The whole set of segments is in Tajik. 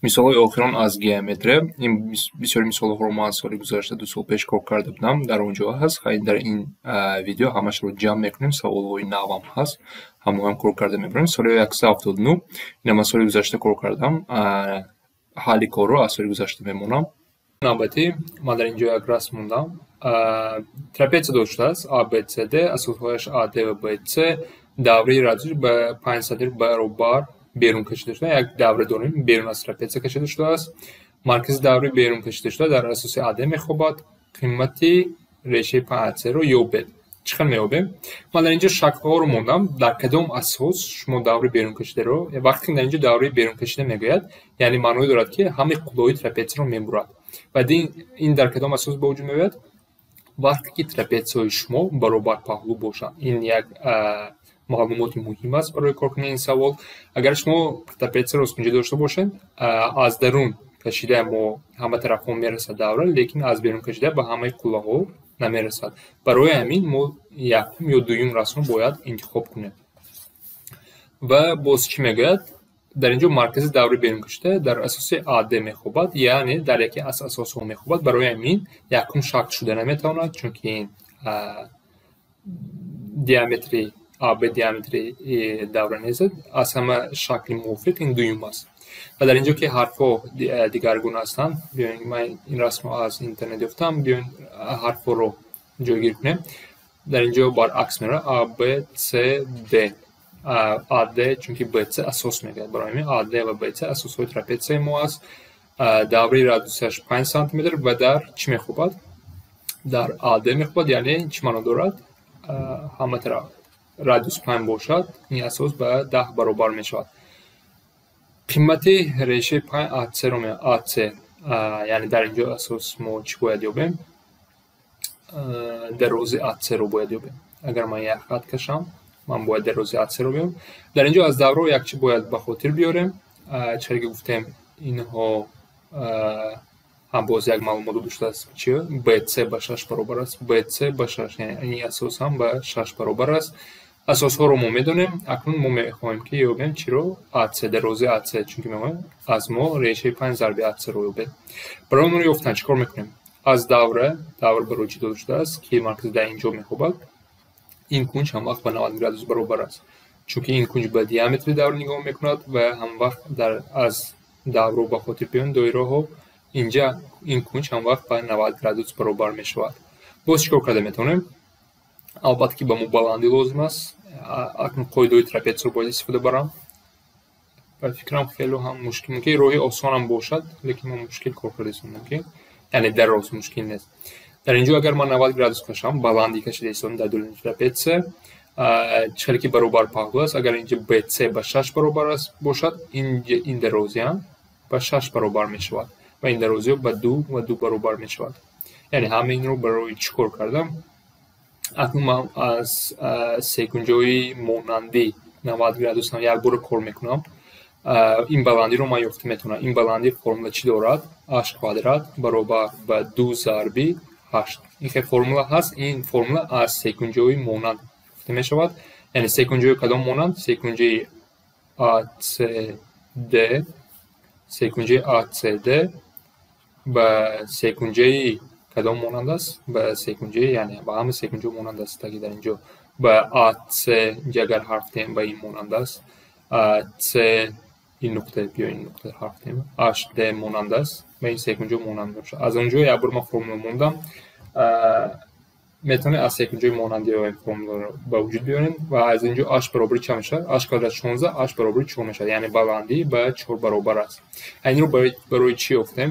Мисолҳои охирон аз геометрия. Ин бисёри мисолҳоро ман соли гузашта 2 сол пеш кор карда будам. Дар он ҷо ҳаст. Дар ин видео ҳамашро ҷамъ мекунем. Саволҳои навам ҳаст. Ҳамаҳоям кор карда мебарем. Соли 179 ина ман соли гузашта кор кардам. ҳалли корро аз соли гузашта мемонам. Навбати ман дар ин ҷо як расм мондам. Трапеция дошт шудааст ABCD, асосҳояш AD ва BC. Давраи радиус ба 5 см баробар берун кашида шуда. Як давра дорем, берун аз трапеция кашида шудааст. Маркази давраи берун кашида шуда дар асоси AD мехобад. Қимати решаи 5AC-ро ёбед. Чӣ хел меёбем? Ман дар ин ҷо шаклҳоро мондам. Дар кадом асос шумо давраи берун кашидаро, вақте дар ин ҷо давраи берун кашида мегӯяд, яъне маъное дорад ки ҳамаи қуллаҳои трапецияро мебурад. Баъд ин дар кадом асос ба вуҷуд меояд? Вақте ки трапецияҳои шумо баробар паҳлӯ бошанд. Ин як маълумоти муҳим аст барои кор кардани ин савол. Агар шумо трапеция росткунҷа дошта бошед, аз дарун кашида мо ҳама тарафҳо мерасад давра, лекин аз берун кашида ба ҳамаи қуллаҳо намерасад. Барои ҳамин мо якум ё дуюм расмро бояд интихоб кунем. Ва боз чӣ мегӯяд? Дар ин ҷо маркази давраи берун кашида дар асоси AD мехобад, яъне дар яке аз асосҳо мехобад. Барои ҳамин якум шакл шуда наметавонад, чунки ин диаметри AB диаметри давра незад, аз ҳама шакли мувофиқ ин дуюм аст. Ва дар ин ҷо ки ҳарфҳо дигаргуна ҳастанд, биёед ман ин расмро аз интернет ёфтам, биёед ҳарфҳоро ҷойгир кунем. Дар ин ҷо баръакс меравад ABCD. AD чунки BC асос мегӯяд. Барои ҳамин AD ва BC асосҳои трапецияи мо аст. Давраи радиусаш 5 см ва дар чӣ мехобад? Дар AD мехобад, яъне чӣ маъно дорад? Ҳама тараф радиус 5 бошад, ин асос ба 10 баробар мешавад. Қимати решаи 5AC-ро AC, яъне дар ин ҷо асос мо чӣ бояд ёбем? Дарози AC-ро бояд ёбем. Агар ман як хат кашам, ман бояд дарози AC-ро биёрам. Дар ин ҷо аз давраҳо як чӣ бояд ба хотир биёрем. Чаре ки гуфтем, инҳо ҳам боз як маълумот доштааст. Чӣ? BC ба 6 баробар аст. BC ба 6, яъне ин асос ҳам ба 6 баробар аст. асосҳоро мо медонем. Акнун мо мехоҳем ки ёбем чиро? AC, дарози AC, чунки мехоҳем аз мо решаи 5 зарби AC-ро ёбем. Барои онро ёфтан чӣ кор мекунем? Аз давра барои чӣ дода шудааст, ки маркази дар ин ҷо мехобад. Ин кунҷ ҳамвақт ба 90 градус баробар аст. Чунки ин кунҷ ба диаметри давра нигоҳ мекунад ва ҳамвақт аз давро ба хотир биёрем доираҳо, инҷа ин кунҷ ҳамвақт ба 90 градус баробар мешавад. Боз чӣ кор карда метавонем? Албатта ки ба мо баландӣ лозим аст. Акнун қоидаҳои трапециро бояд истифода барам. Ба фикрам хеле ҳам мушкил мумкин, роҳи осонам бошад, лекин ман мушкил кор кардаистам мумкин. Яъне дароз мушкил нест. Дар ин ҷо агар ман 90 градус кашам, баландӣ кашида истодам дар дурини трапеция, чӣ хеле ки баробар паҳлӯ аст. Агар ин ҷо BC ба 6 баробар аст бошад, ин дарозиам ба 6 баробар мешавад ва ин дарозиё ба 2 ва 2 баробар мешавад. Яъне ҳама инро барои чӣ кор кардам? Акнун ман аз секунҷаҳои монанди 90 градусам як бора кор мекунам. Ин баландиро ман ёфта метавонам. Ин баландӣ формула чӣ дорад? H квадрат баробар ба 2 зарби 8. Ин хел формула ҳаст. Ин формула аз секунҷаҳои монанд ёфта мешавад. Яъне секунҷаҳои кадом монанд? Секунҷаи ACD ба секунҷаи кадом монанд аст? Ба секунҷаи, яъне ба ҳама секунҷаҳо монанд аст. Таки дар ин ҷо ба AC инҷа агар ҳарф диҳем ба ин монанд аст. C ин нуқта биё ин нуқта ҳарф диҳем. HD монанд аст. Ба ин секунҷаҳо монанд мешавад. Аз он ҷо як бор ман формула мондам. метавонед аз секунҷаҳои монандиро ин формуларо ба вуҷуд биёрем ва аз ин ҷо h баробари чанд мешавад? H квадрат 16, h баробари 4 мешавад. Яъне баландӣ ба 4 баробар аст. Инро барои чӣ ёфтем?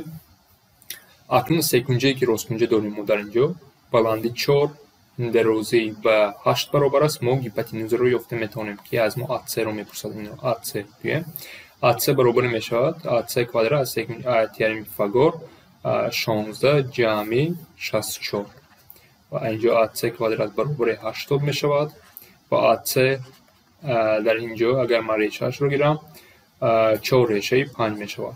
Акнун секунҷае ки росткунҷа дорем мо дар ин ҷо, баландӣ 4, дарозӣ ба 8 баробар аст. Мо гипотенузаро ёфта метавонем, ки аз мо AC-ро мепурсад. Инро AC биёем. AC баробари мешавад AC квадрат аз теореми Пифагор 16 ҷамъи 64. ва ин ҷо AC квадрат баробари 80 мешавад. ва AC дар ин ҷо агар ман решаашро гирам, 4 решаи 5 мешавад.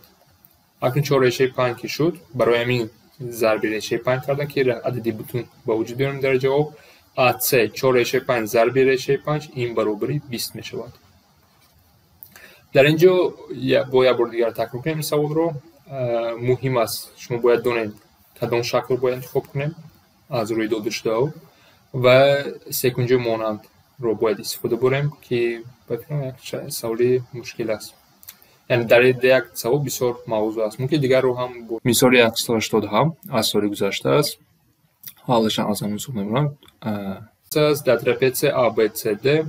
Акнун 4 решаи 5 ки шуд, барои ҳамин зарби решаи 5 кардам, ки адади бутун ба вуҷуд биёрем дар ҷавоб. AC 4 решаи 5 зарби решаи 5 ин баробари 20 мешавад. در اینجا با یه بار دیگر تکرار کنیم این سوال رو. مهم است شما باید دونید کدام شکل رو باید انتخاب کنیم از روی دو داشته ها و سکونجه مانند رو باید استفاده بریم که بفرمایید یک سوالی مشکل است. یعنی در یک سوال بسیار موضوع است. ممکن دیگر رو هم مثال 180 هم از سال گذشته است. حالش از همون سوال نمیرم. در ترپیز ABCD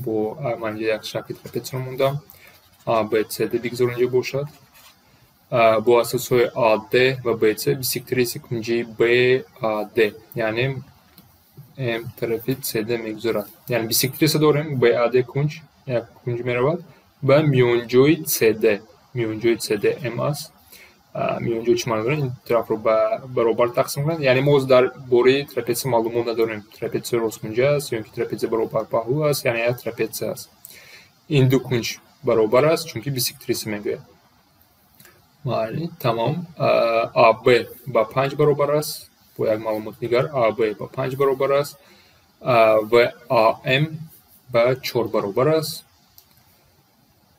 با من یک شکل ترپیز رو موندم. ABCD بگذار اینجا باشد. با اساس های AD و BC بیسیکتری سکونجه BAD یعنی ترپیز CD میگذارد. یعنی بیسیکتری داریم BAD کنج یک کنج میرود و میانجوی CD میانجوی CD M است. میانجوی چی معنی داره؟ این طرف رو برابر تقسیم کنند. یعنی ما در باره ترپیز معلومات نداریم ترپیز راست کنجه است یا اینکه ترپیز برابر پهلو است یعنی یک ترپیز است. این دو کنج برابر است چون که بیسیکتریس میگوید. تمام. AB با 5 برابر است با یک معلومات دیگر AB با 5 برابر است و AM با 4 برابر است.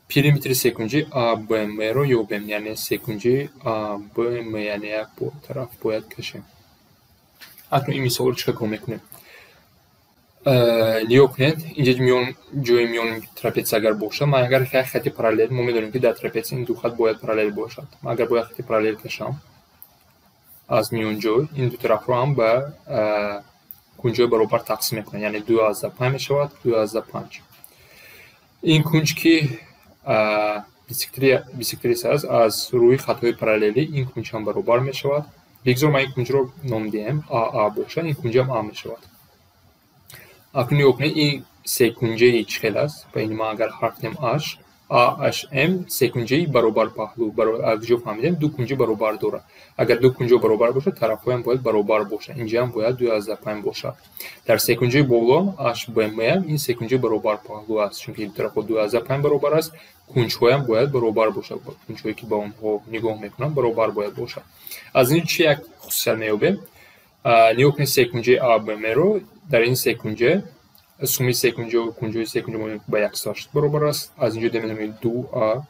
پیریمتر سکونجه ABM رو یابیم یعنی سکونجه ABM یعنی یک طرف باید کشیم. اکنون این مثال رو چکار میکنیم؟ نیا کنید اینجا جای میان ترپیز اگر باشه ما اگر خط پارالل ما میدونیم که در ترپیز این دو خط باید پارالل باشد. ما اگر باید خط پارالل کشم از میان جای این دو طرف رو هم به کنجای برابر تقسیم میکنه یعنی 2/5 میشود 2/5. این کنج که بیسیکتریس است از روی خطهای پاراللی این کنج هم برابر میشود. بگذار ما این کنج رو نام دهیم AA باشه این کنج هم A میشود. اکنون نیا کنید این سکونجه چخیل است و این ما اگر حرف کنیم AHM سکونجه برابر پهلو از جو فهمیدیم دو کنجه برابر داره. اگر دو کنجه برابر باشه طرف‌ها هم باید برابر باشه. اینجا هم باید 2/5 باشه. در سکونجه بالا HBM این سکونجه برابر پهلو است چون که این طرف‌ها 2/5 برابر است. کنج‌ها هم باید برابر باشه. کنج‌هایی که با اونها نگاه میکنم برابر باید باشه. از این چه یک خصوصیت میابیم؟ نیا کنید سکونجه ABM رو در این سکونجه سومی سکونجه و کنجوی سکونجه ما با 180 برابر است. از اینجا می‌بینیم 2A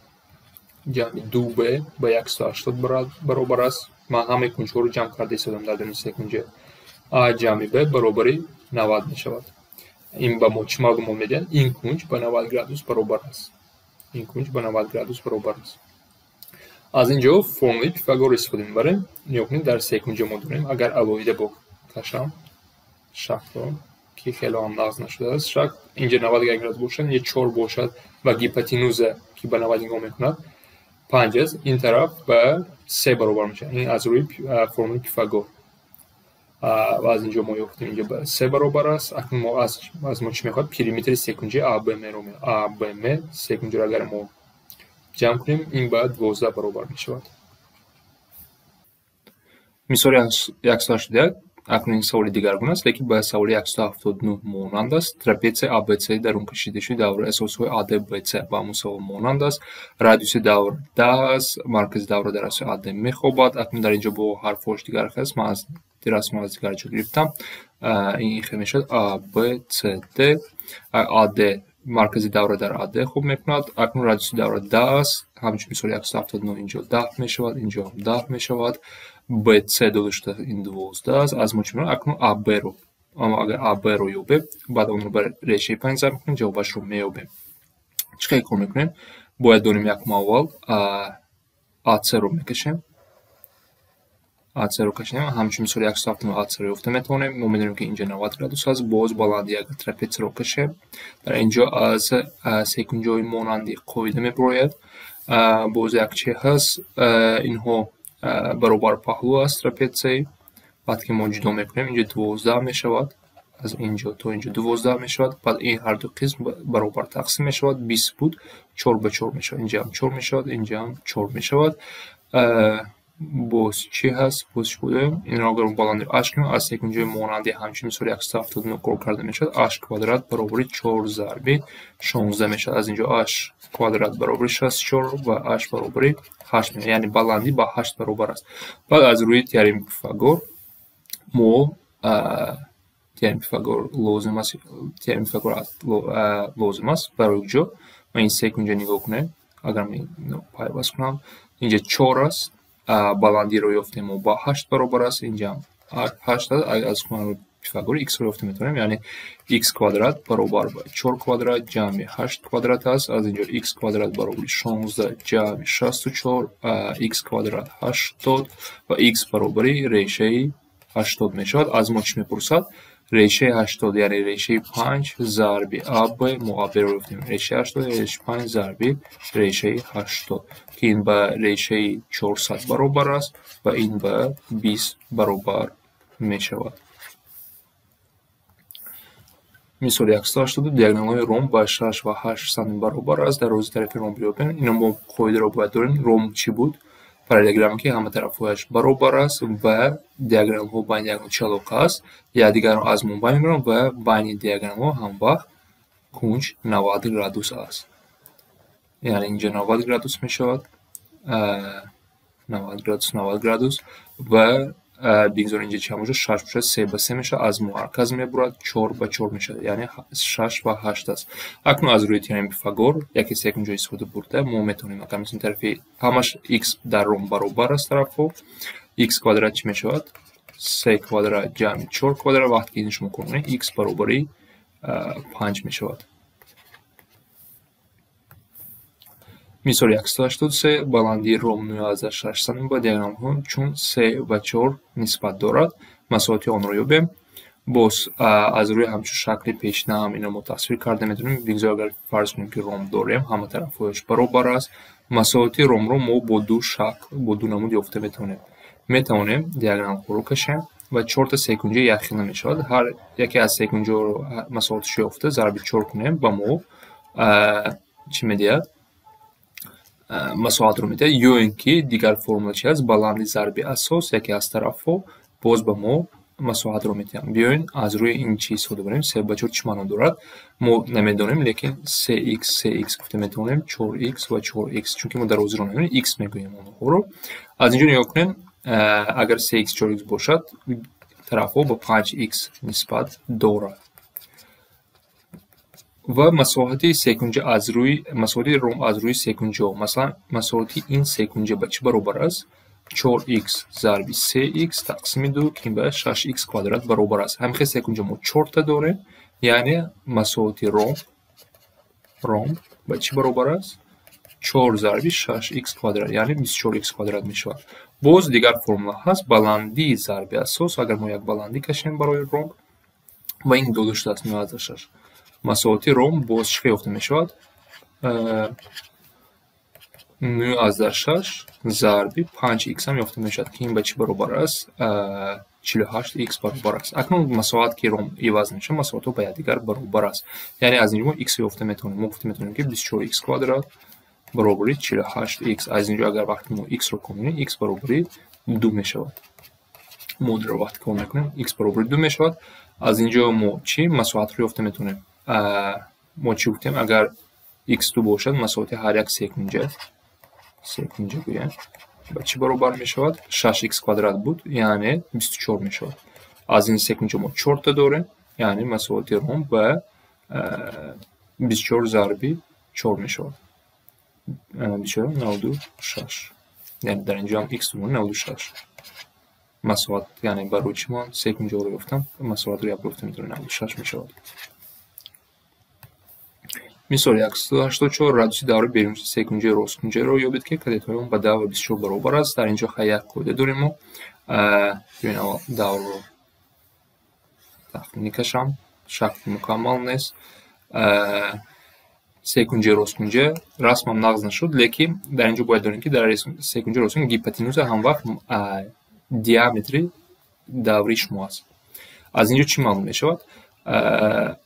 جمع 2B با 180 برابر است. من همه کنج‌ها رو جمع کرده ایستادم در این سکونجه. A جمع B برابری 90 می‌شود. این با ما چی معلومات میدن؟ این کنج با 90 گرادوس برابر است. این کنج با 90 گرادوس برابر است. از اینجا فرمول پیتاگور استفاده می‌بریم. نیا کنید در سکونجه ما داریم اگر علایده با کشم شکل که خیلی هم نقض نشده است شکل اینجا 90 گرادوس باشد یه 4 باشد و هیپوتنوزه که به 90 نگاه میکند 5 از این طرف به 3 برابر میشه. این از روی فرمول پیتاگور و از اینجا ما یافتیم اینجا به 3 برابر است. اکنون ما از ما چی میخواد؟ پیریمتر سکونجه ABM رو ABM سکونجه رو اگر ما جمع کنیم این بعد 12 برابر میشود. مثال 180 اکنون این سوال دیگرگون است لیکن با سوال 179 مانند است. ترپیز ABC در اون کشیده شده دور اساس های AD BC با همون سوال مانند است. رادیوس دور 10 است. مرکز دور در اساس AD میخوابد. اکنون در اینجا با حرفش دیگر هست من از رسم از دیگر چه گرفتم. این خیلی شد ABCD AD مرکز دور در AD خوب میکند. اکنون رادیوس دور 10 است. همچنین مثال 179 اینجا 10 میشود اینجا هم 10 میشود. BC داشته این 12 است. از ما چی می‌کنیم؟ اکنون AB رو اما اگر AB رو یابیم بعد اون رو بر ریشه 5 ضرب کنیم جوابش رو میابیم. چیکار کار میکنیم؟ باید داریم یک اول AC رو میکشیم. AC رو کشیم همچنین مثال 179 AC رو یافته میتونیم. ما میدونیم که اینجا 90 گرادوس است. باز بلندی اگر ترپیز رو کشیم در اینجا از سکونجه مانندی قاعده میبراید. باز یک چی هست اینها برابر پهلو است ترپیزی. بعد که ما جدا میکنیم اینجا 12 میشود از اینجا تا اینجا 12 میشود. بعد این هر دو قسم برابر تقسیم میشود 20 بود 4 به 4 میشود. اینجا هم 4 میشود اینجا هم 4 میشود. باز چی هست؟ باز چی بودیم؟ این را اگر بلندی اش کنیم از سکونجه مانندی همچنین مثال 179 کار کرده میشود. اش کوادرات برابر 4 ضرب 16 میشود. از اینجا اش کوادرات برابر 64 و اش برابر 8 میشه. یعنی بلندی با 8 برابر است. بعد از روی تئورم پیتاگور ما تئورم پیتاگور لازم است. تئورم پیتاگور لازم است برای جو ما این سکونجه نگاه کنیم. اگر من پای باز کنم اینجا 4 است بلندی رو یافتیم و با 8 برابر است اینجا 8 است از قانون پیثاگور x رو یافته میتونیم یعنی x کوادرات برابر با 4 کوادرات جمع 8 کوادرات است از اینجا x کوادرات برابر 16 جمع 64 x کوادرات 80 و x برابر ریشه 80 میشود از ما چی میپرسد ریشه 80 یعنی ریشه 5 ضرب آب معابر رو گفتیم ریشه 80 ریشه 5 ضرب ریشه 80 که این به ریشه 400 برابر است و این به 20 برابر می شود. مثال 182 دیاگونال های روم با 6 و 8 سانتی برابر است در روز طرف روم بیابیم اینو ما قاعده رو باید داریم روم چی بود پارالگرامی که همه طرفش برابر است و دیاگونال ها بین یک چالوک است یا دیگر از منبع میگیرم و بین دیاگونال ها هم وقت کنج 90 گرادوس است یعنی اینجا 90 گرادوس می شود 90 گرادوس و بگذار اینجا چه میشه 6 میشه 3 به 3 میشه از مرکز میبرد 4 به 4 میشه یعنی 6 و 8 است اکنون از روی تیرم پیثاگور یکی سکند جای استفاده برده ما میتونیم اگر مثلا طرفی همش x در روم برابر است طرفو x کوادرات چی میشود 3 کوادرات جمع 4 کوادرات وقتی اینش میکنیم x برابری 5 میشود مثال 183 بلندی روم 96 سانتی با دیاگونال ها چون 3 و 4 نسبت دارد مسافت آن را یابیم باز از روی همچون شکل پیشنهاد اینو ما تصویر کرده میتونیم بگذار اگر فرض کنیم که روم داریم همه طرفش برابر است مسافت روم رو ما با دو شکل با دو نمود یافته میتونیم دیاگونال رو کشیم و 4 تا سکونجه یخیل میشود هر یکی از سکونجه رو مسافتش یافته ضرب 4 کنیم با ما چی میدهد مساحت رو میده یا اینکه دیگر فرمول چی است بلندی ضرب اساس یکی از طرفو باز به ما مساحت رو میدیم بیاین از روی این چیز استفاده کنیم 3 به 4 چی معنا دارد ما نمیدونیم لیکن 3x گفته میتونیم 4x و 4x چون که ما در روز رو نمیدونیم x میگوییم اون رو از اینجا نگاه کنیم اگر 3x 4x باشد طرفو با 5x نسبت دارد و مساحت سکونجه از روی مساحت روم از روی سکونجه مثلا مساحت این سکونجه به چه برابر است 4x ضرب 3x تقسیم 2 که به 6x کوادرات برابر است همین سکونجه ما 4 تا داره یعنی مساحت روم به چه برابر است 4 ضرب 6x کوادرات یعنی 24x کوادرات میشه باز دیگر فرمول هست بلندی ضرب اساس اگر ما یک بلندی کشیم برای روم و این دو داشته است 96 مساحت روم باز چه یافته می شود 96 ضرب 5x هم یافته می شود که این به چی برابر است 48x برابر است اکنون مساحت که روم عوض میشه مساحت با یکدیگر برابر است یعنی از اینجا x یافته میتونیم ما گفته میتونیم که 24x کوادرات برابر 48x از اینجا اگر وقتی ما x رو کنیم x برابر 2 می شود مود رو وقتی کم میکنیم x برابر 2 می شود از اینجا ما چی مساحت رو یافته میتونیم ما چی گفتیم اگر x2 باشد مساحت هر یک سکونجه گویم با چی برابر می شود 6x کوادرات بود یعنی 24 می شود از این سکونجه ما 4 تا داریم یعنی مساحت روم به 24 ضرب 4 می شود 96 یعنی در اینجا هم x مون 96 مساحت یعنی برای چی ما سکونجه رو گفتم مساحت رو گفتم میتونه 96 می شود مثال 184 رادیوس دور بیرون سکونجه راستگونجه رو یابید که کدت‌های اون با 10 و 24 برابر است در اینجا یک قاعده داریم و ببین اول دور رو تخمینی کشم شکل مکمل نیست سکونجه راستگونجه رسمم نقض نشد لیکن در اینجا باید داریم که در سکونجه راستگونجه هیپوتنوز هم وقت دیامتری دوریش ما است از اینجا چی معلوم میشود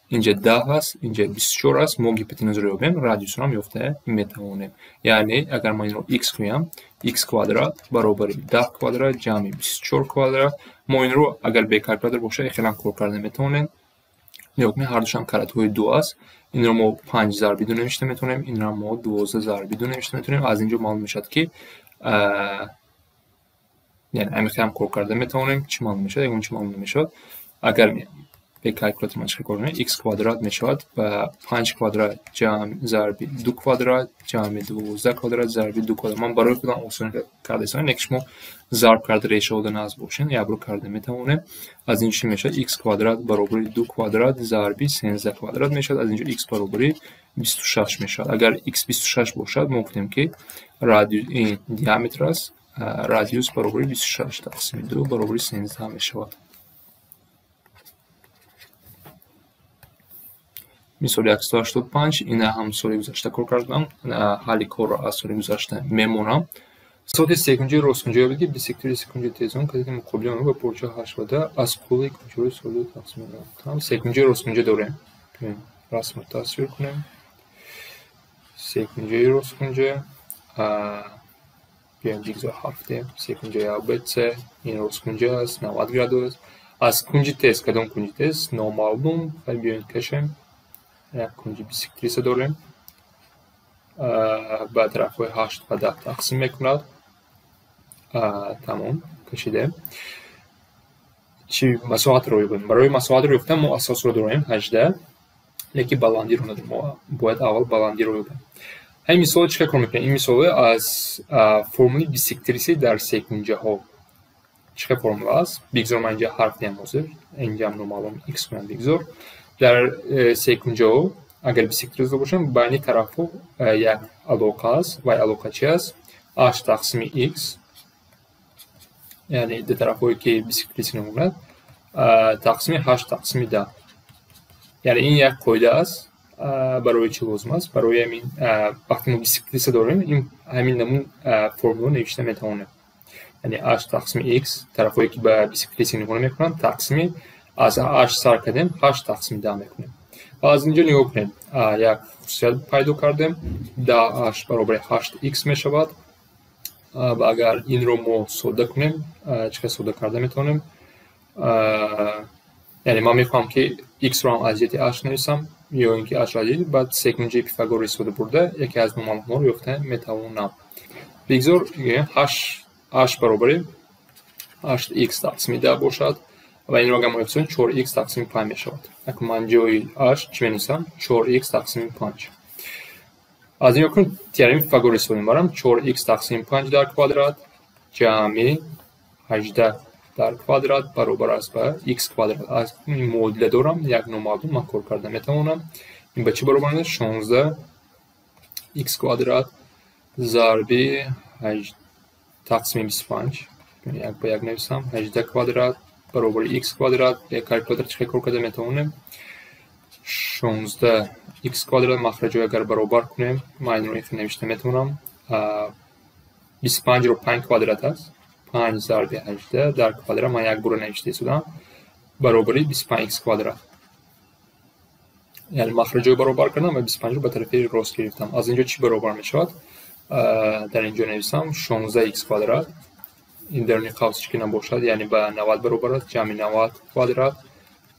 اینجا 10 هست اینجا 24 است ما هیپوتنوز رو یابیم رادیوس رو هم یافته میتوانیم یعنی اگر ما این رو x کنیم x کوادرات برابر 10 کوادرات جمع 24 کوادرات ما این رو اگر به کالکولاتور باشه خیلی کار کرده میتونیم نگاه کنید هر دوش هم کرات‌های 2 است این رو ما 5 ضرب 2 نوشته میتونیم این رو ما 12 ضرب 2 نوشته میتونیم از اینجا معلوم میشه که یعنی همین هم کار کرده میتونیم چی معلوم میشه اون چی معلوم میشه اگر به کالکولاتور من چیکار کنم؟ x کوادرات میشود و 5 کوادرات جمع ضرب 2 کوادرات جمع 12 کوادرات ضرب 2 کوادرات. من برای خودم آسان کرده است. یک شما ضرب کرده ریشه بودن از باشین یا برو کرده میتونه. از این چی میشه؟ x کوادرات برابر 2 کوادرات ضرب 13 کوادرات میشود. از اینجا x برابر 26 میشود. اگر x 26 باشد ممکنه که رادیوس این دیامتر است. رادیوس برابر 26 تقسیم 2 برابر 13 میشود. مثال 185 این هم سال گذشته کار کردم. حالی کار را از سال گذشته میمونم. ساعت سکونجی روسکنجی بگی بیسیکتری سکونجی تیزون که مقابل اون با پورچه هاش بوده از کولی کنجوری سال تقسیم میدم. تمام سکونجی روسکنجی داریم. رسم تصویر کنیم. سکونجی روسکنجی بیایم دیگه هفته سکونجی آبیته این روسکنجی است 90 گرادوس. از کنجی تیز کدام کنجی تیز نامعلوم و بیایم کشیم. یک کنجی بیسیکتریس داریم. به طرف 8 و 10 تقسیم میکند. تمام کشیده. چی مساحت رو ببینیم؟ برای مساحت رو گفتم ما اساس رو داریم 18. لیکن بلندی رو نداریم. ما باید اول بلندی رو ببینیم. همین مثال چیکار کار میکنیم؟ این مثال از فرمولی بیسیکتریسی در سکونجه ها چه فرمول است؟ بگذارم اینجا حرف نیم حاضر. اینجا هم نامعلوم x کنم بگذار. در سکونجه ها اگر بیسیکتریس باشم بین طرف ها یک علاقه است و علاقه چی است؟ h تقسیم x یعنی دو طرف هایی که بیسیکتریس نموند تقسیم h تقسیم ده. یعنی این یک قاعده است برای چی لازم است؟ برای همین وقتی ما بیسیکتریس داریم این همین نمون فرمول نوشته میتونه. یعنی h تقسیم x طرفایی که به بیسیکتریس نمونه میکنن تقسیم از h سر کردیم h تقسیم ده میکنیم. و از اینجا نگاه کنیم یک خصوصیت پیدا کردیم 10h برابر 8x میشود. و اگر این رو ما ساده کنیم چه ساده کرده میتونیم؟ یعنی من میخوام که x رو هم از جهت h نویسم یا اینکه h را بعد سکونجی پیثاگور استفاده برده یکی از نمونه ها رو یافته میتونم. بگذار h برابر 8x تقسیم 10 باشد و این را گمان کنیم 4x تقسیم 5 میشود. اگر من جای h چی می‌نویسم؟ 4x تقسیم 5. از این کنیم تئورم پیثاگور استفاده می‌برم. 4x تقسیم 5 در کوادرات جمع 18 در کوادرات برابر است به x کوادرات. از این معادله دارم یک نامعلوم من کار کرده میتونم. این به چی برابر است؟ 16 x کوادرات ضرب 8 تقسیم 25 یک به یک نویسم 18 کوادرات برابر x کوادرات. یک کالکولاتور چه کار کرده میتونم؟ 16 x کوادرات مخرج رو اگر برابر کنیم من این رو نوشته میتونم 25 رو 5 کوادرات است 5 ضرب 18 در کوادرات من یک برو نوشته شدم برابر 25x کوادرات. یعنی مخرج رو برابر کردم و 25 رو به طرف راست گرفتم. از اینجا چی برابر میشود؟ در اینجا نویسم 16x کوادرات این در قوس که نباشد یعنی به 90 برابر است جمع 90 کوادرات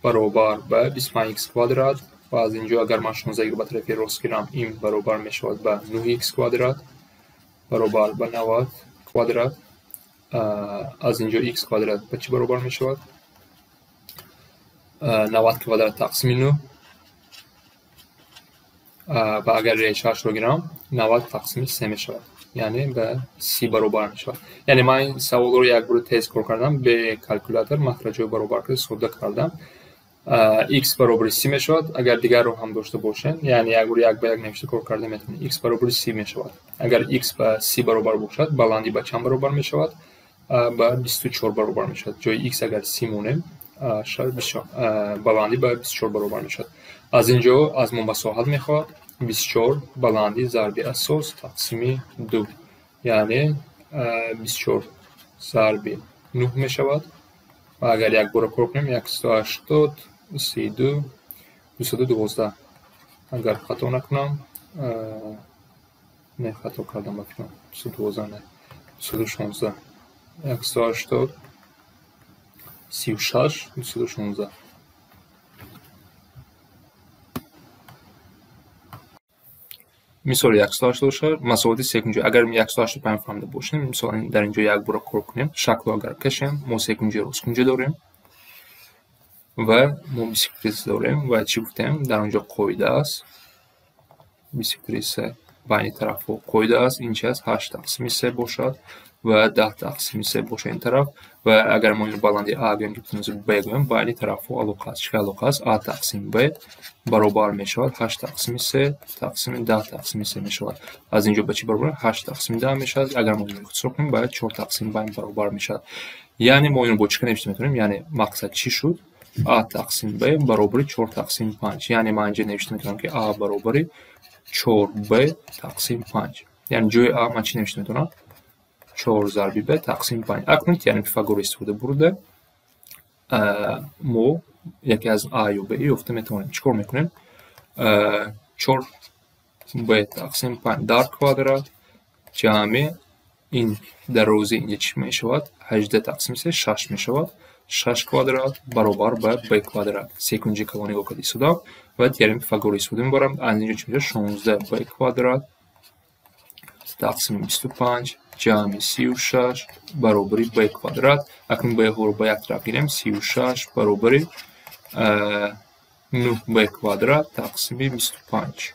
برابر به 25x کوادرات. و از اینجا اگر من 16 رو به طرف راست گیرم این برابر میشود به 9x کوادرات برابر به 90 کوادرات. از اینجا x کوادرات به چی برابر میشود؟ 90 کوادرات تقسیم 9 و اگر ریشه‌اش رو گیرم 90 تقسیم 3 میشود یعنی به 30 برابر میشود. یعنی من این سوال رو یک بار تست کردم به کالکولاتور مخرج رو برابر کرده ساده کردم. x برابر 30 میشود. اگر دیگر رو هم داشته باشین یعنی یک بار یک به یک نوشته کار کرده میتونید x برابر 30 میشود. اگر x به 30 برابر باشد بلندی به چند برابر میشود؟ به 24 برابر میشود. جای x اگر 30 مونه بلندی به 24 برابر میشود. از اینجا از ما مساحت میخواد 24 بلندی ضرب اساس تقسیم 2 یعنی 24 ضرب 9 میشود. و اگر یک بار کار کنیم 180 32 212 اگر خطا نکنم نه خطا کردم بکنم 212 نه 216 180 36 216. مثال 184 مساوات سکونجی اگر 185 فهمیده باشیم مثلا در اینجا یک بار کار کنیم شکل اگر کشیم ما سکونجی روسکنجی داریم و ما بیسیکلیت داریم و چی گفتیم در اونجا قاعده است بیسیکلیت بین طرف ها قاعده است این چی است 8 تقسیم 3 باشد و 10 تقسیم 3 باشه این طرف و اگر ما این بلندی A گویم که B گویم بین طرف ها علاقه است چه علاقه است A تقسیم B برابر می شود 8 تقسیم 3 تقسیم 10 تقسیم 3 می شود از اینجا به چی برابر 8 تقسیم 10 می شود اگر ما این اختصار کنیم باید 4 تقسیم بین برابر می شود یعنی ما اینو با چی نوشته میتونیم یعنی مقصد چی شد A تقسیم B برابر 4 تقسیم 5 یعنی من اینجا نوشته میتونم که A برابر 4B تقسیم 5 یعنی جای A من چی نوشته میتونم 4 ضرب B تقسیم 5 اکنون یعنی پیثاگور استفاده برده ما یکی از A یا B افته میتونیم چیکار میکنیم 4B تقسیم 5 در کوادرات جمع این در روزی اینجا چی می شود 18 تقسیم 3 6 می شود 6 کوادرات برابر به b کوادرات سیکنجی کلانی گو کدی سودا و تیرم پیثاگور استفاده میبرم از اینجا چی میشه 16 b کوادرات تقسیم 25 جمع 36 برابر b کوادرات اکنون b رو با یک طرف گیریم 36 برابر 9b کوادرات تقسیم 25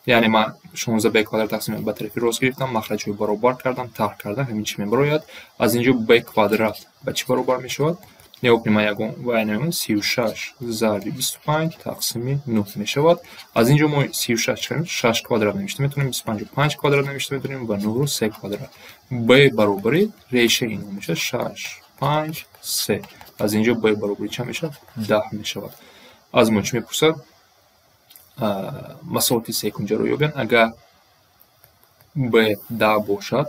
یعنی من 16 b کوادرات تقسیم به طرف راست گرفتم مخرج رو برابر کردم طرح کردم همین چی میبراید از اینجا b کوادرات به چی برابر میشود نگاه کنیم یگان و اینم 36 ضرب 25 تقسیم 9 میشود از اینجا ما 36 کردیم 6 کوادرات نوشته میتونیم 25 5 کوادرات نوشته میتونیم و 9 رو 3 کوادرات b برابر ریشه اینو میشه 6 5 3 از اینجا b برابر چه میشه 10 میشود از ما چی میپرسد مساوات سیکنجی رو یابین اگر b 10 باشد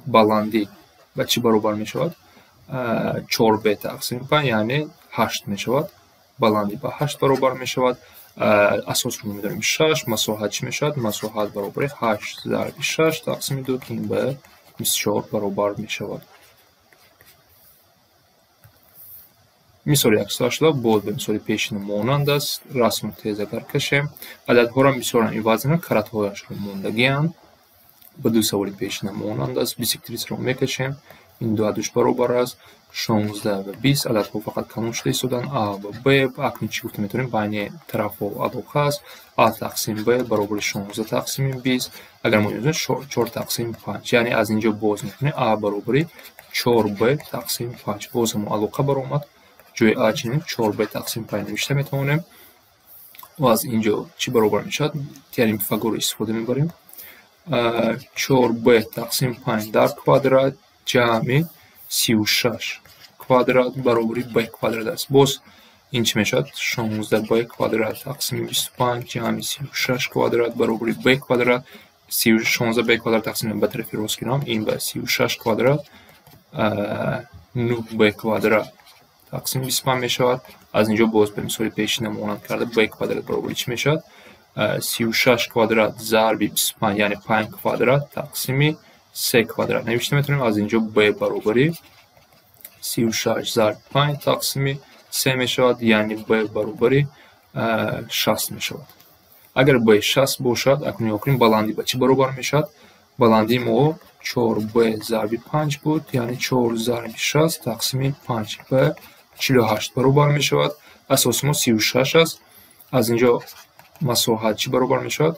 بلندی به چی برابر میشود 4b تقسیم 5 یعنی 8 میشود بلندی به 8 برابر میشود اساس رو میداریم 6 مساحت چی میشود مساحت برابر 8 ضرب 6 تقسیم 2 که این به 24 برابر میشود مثال 180 بود به مثال پیشین مانند است رسم تیزه در کشیم عددها را مثال این وزن کراتهایش رو موندگیان به دو سوال پیشین مانند است بیسیکلیت رو میکشیم این دو عددش برابر است 16 و 20 عددها فقط کانون شده ایستادن A و B اکنون چی گفته میتونیم بین طرف ها علاقه است A تقسیم B برابر 16 تقسیم 20 اگر ما یادیم 4 تقسیم 5 یعنی از اینجا باز میکنیم A برابر 4B تقسیم 5 باز هم علاقه برآمد جای A چنین 4B تقسیم 5 نوشته میتونیم و از اینجا چی برابر میشد تیرم پیثاگور استفاده میبریم 4b تقسیم 5 در کوادرات جمع 36 کوادرات برابر b کوادرات است باز این چی میشد 16b کوادرات تقسیم 25 جمع 36 کوادرات برابر b کوادرات 16b کوادرات تقسیم به طرف راست گیرم این به 36 کوادرات 9b کوادرات تقسیم 25 میشود از اینجا باز به مثال پیشین مانند کرده b کوادرات برابر چی میشد 36 کوادرات ضرب 25 یعنی 5 کوادرات تقسیم 3 کوادرات نوشته میتونیم از اینجا b برابر 36 ضرب 5 تقسیم 3 میشود یعنی b برابر 60 میشود اگر b 60 باشد اکنون کنیم بلندی به چی برابر میشد بلندی ما 4b ضرب 5 بود یعنی 4 ضرب 60 تقسیم 5 به 48 برابر میشود اساس ما 36 است از اینجا مساحت چی برابر میشود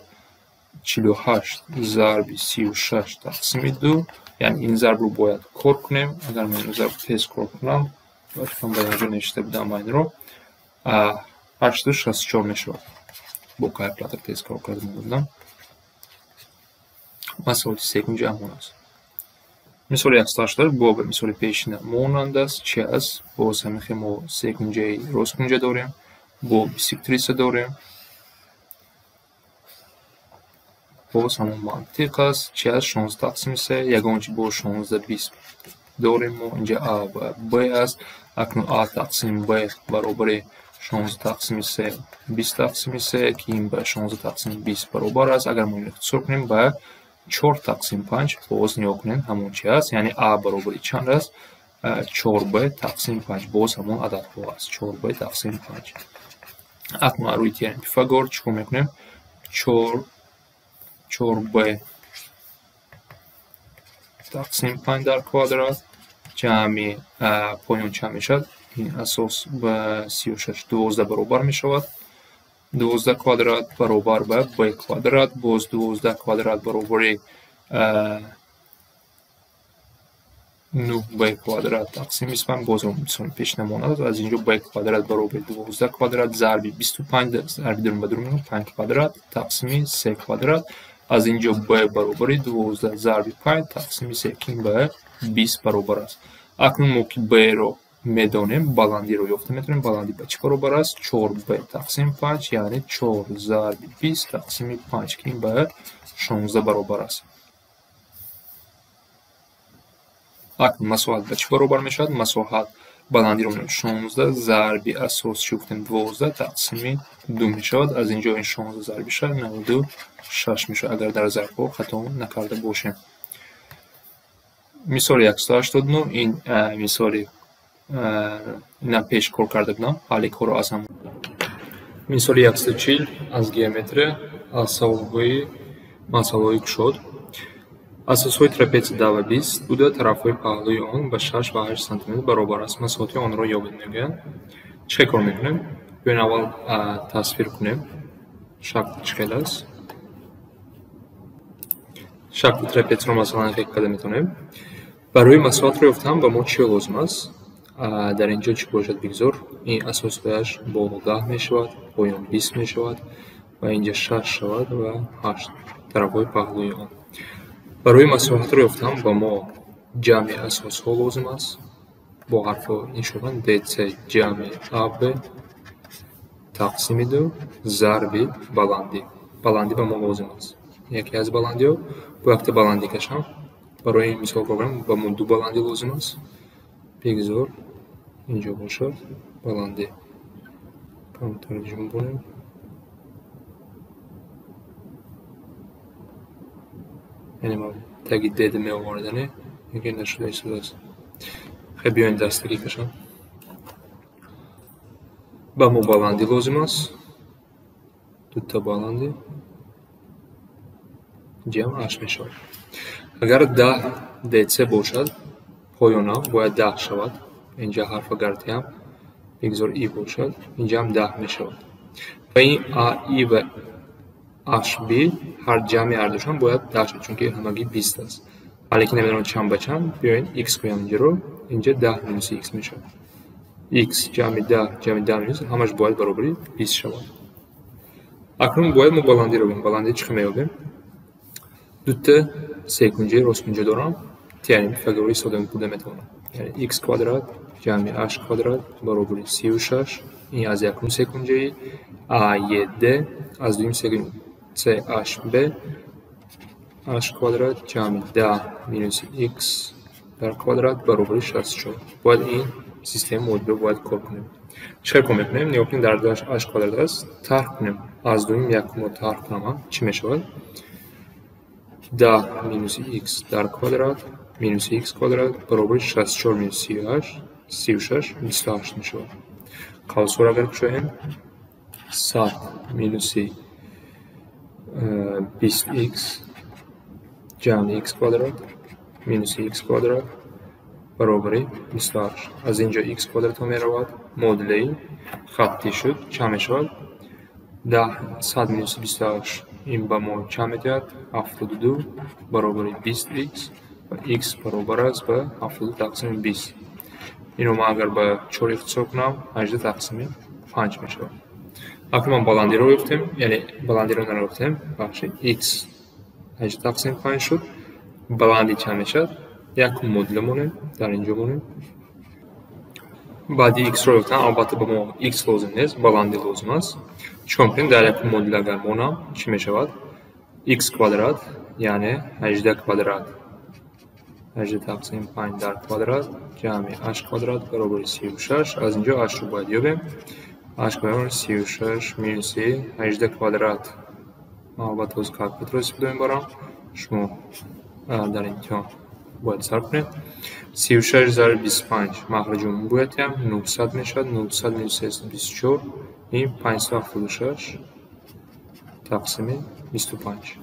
48 ضرب 36 تقسیم 2 یعنی این ضرب رو باید کار کنیم اگر من این ضرب تیز کار کنم باید به اینجا نوشته بودم این رو 864 میشود با کالکولاتور تیز کار کردم بودم مسئله سیکنجی همون است مثال 180 با به مثال پیشین مانند است چه است باز همیشه ما سیکنجی راست کنجه داریم با بیسیکلیت داریم باز همون منطق است چه از 16 تقسیم 3 یگانچه با 16 20 داریم ما اینجا A و B است اکنون A تقسیم B برابر 16 تقسیم 3 20 تقسیم 3 که این به 16 تقسیم 20 برابر است اگر ما این اختصار کنیم به 4 تقسیم 5 باز نیا کنیم همون چی است یعنی A برابر چند است 4B تقسیم 5 باز همون عدد ها است 4B تقسیم 5 اکنون روی تیرم پیثاگور چیکار میکنیم 4b تقسیم 5 در کوادرات جمع پایان چند میشد این اساس به 36 12 برابر می شود. 12 کوادرات برابر به b کوادرات، باز 12 کوادرات برابر 9b کوادرات تقسیم 25. باز هم پیش نماند. از اینجا b کوادرات برابر 12 کوادرات ضرب 25 ضرب درون به درون 5 کوادرات تقسیم 3 کوادرات. از اینجا b برابر 12 ضرب 5 تقسیم 3 که به 20 برابر است. اکنون ما که b رو میدانیم، بلندی رو یافته میتونیم. بلندی به چی برابر است؟ 4b تقسیم 5 یعنی 4 ضرب 20 تقسیم 5 که به 16 برابر است. اکنون مساحت به چی برابر میشود؟ مساحت بلندی رو میدونیم 16 ضرب اساس چی گفتیم 12 تقسیم 2 میشود. از اینجا این 16 ضرب 96 میشه اگر در ضرب ها خطا نکرده باشیم. مثال 189 این مثالی اینم پیش کار کرده بودم. حالی کار رو از هم مثال 140 از گیومتری از سوالهای مسئله شد. اساسهای ترپیز 10 و 20 بوده. طرفهای پهلوی آن به 6 و 8 سانتی متر برابر است. مساحت آن را یابید میگن. چه کار میکنیم؟ بیاین اول تصویر کنیم. شکل چگونه است؟ شکل ترپیز رو مثلا فکر کرده میتونیم. برای مساحت رو یافتن به ما چی لازم است؟ در اینجا چی باشد بگذار؟ این اساسش بالا 10 می شود، پایان 20 می شود و اینجا 6 شود و 8 طرفهای پهلوی آن. برای مساحت رو یافتن به ما جمع اساس ها لازم است. با حرف این شدن DC جمع AB تقسیم 2 ضرب بلندی. بلندی به ما لازم است. یکی از بلندی ها با وقت بلندی کشم. برای این مثال کنم به ما 2 بلندی لازم است. بگذار اینجا باشد بلندی. کم ترجمه کنیم. یعنی ما تگی دیده می آوردنه یکی نشده ایستاد است. خیلی بیاین دستگی کشم. به ما بلندی لازم است. 2 تا بلندی جمع 8 می شود. اگر 10 DC باشد پایان هم باید 10 شود. اینجا حرف گرتی هم بگذار ای باشد. اینجا هم 10 می شود. و این ای و HB هر جمع هر دوشان باید 10 شد چون که همگی 20 است. حالا که نمیدونم چند به چند بیاین x کویم اینجا رو. اینجا 10 مینوس x می شود. x جمع 10 مینوس همش باید برابری 20 شود. اکنون باید ما بلندی رو بیم. بلندی چی میابیم؟ 2 تا سیکنجه راستگونجه دارم. یعنی فگوری ساده بوده میتونم. یعنی x کوادرات جمع h کوادرات برابر 36. این از یکم سیکنجه a1d از دویم سیکنجه chb h کوادرات جمع 10 مینوس x در کوادرات برابر 64. باید این سیستم مدل رو باید کار کنیم. چه کار میکنیم؟ نگاه کنیم در داش h کوادرات است. طرح کنیم. از دویم یکم رو طرح کنم چی میشود؟ 10 مینوس x در کوادرات مینوس x کوادرات برابر 64 مینوس 36 28 میشه. قوس رو اگر کشیم 100 مینوس 20x جمع x کوادرات مینوس x کوادرات برابر 28. از اینجا x کوادرات هم میرود. مدلی خطی شد. چه میشود؟ 100 مینوس 28 این به ما چه میدهد؟ 72 برابر 20x و x برابر است به 72 تقسیم 20. اینو ما اگر به 4 اختصار کنم 18 تقسیم 5 میشه. اکنون ما بلندی رو یافتیم. یعنی بلندی رو نرفتیم. بخشی x 18 تقسیم 5 شد. بلندی چه میشد؟ یک مدل مونه در اینجا مونه. بعدی x رو یافتن. البته به ما x لازم نیست. بلندی لازم است. چون کنیم در یک مدل اگر مونم چی میشود؟ x کوادرات یعنی 18 کوادرات 18 تقسیم 5 در کوادرات جمع h کوادرات برابر 36. از اینجا h رو باید یابیم. h برابر 36 مینوس 18 کوادرات. البته از کالکولاتور استفاده میبرم. شما در اینجا باید صرف کنید. 36 ضرب 25 مخرجمون باید هم 900 میشد. 900 مینوس 24 این 576 تقسیم 25.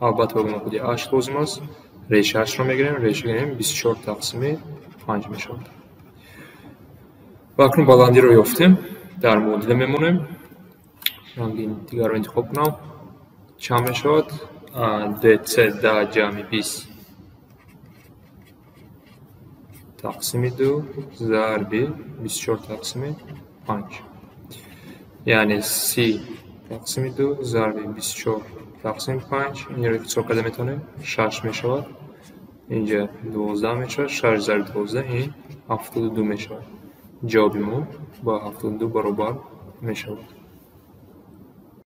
البته به ما خودی 8 لازم است. ریشه 8 رو میگیریم. ریشه گیریم 24 تقسیم 5 میشود. و اکنون بلندی رو یافتیم. در معادله میمونیم. رنگ دیگر رو انتخاب کنم. چند میشود؟ D3 10 جمع 20 تقسیم 2 ضرب 24 تقسیم 5 یعنی 30 تقسیم 2 ضرب 24 تقسیم 5 این رو اختصار کرده میتونیم 6 میشود. اینجا 12 میشود. 6 ضرب 12 این 72 میشود. جوابمون با 72 برابر میشود.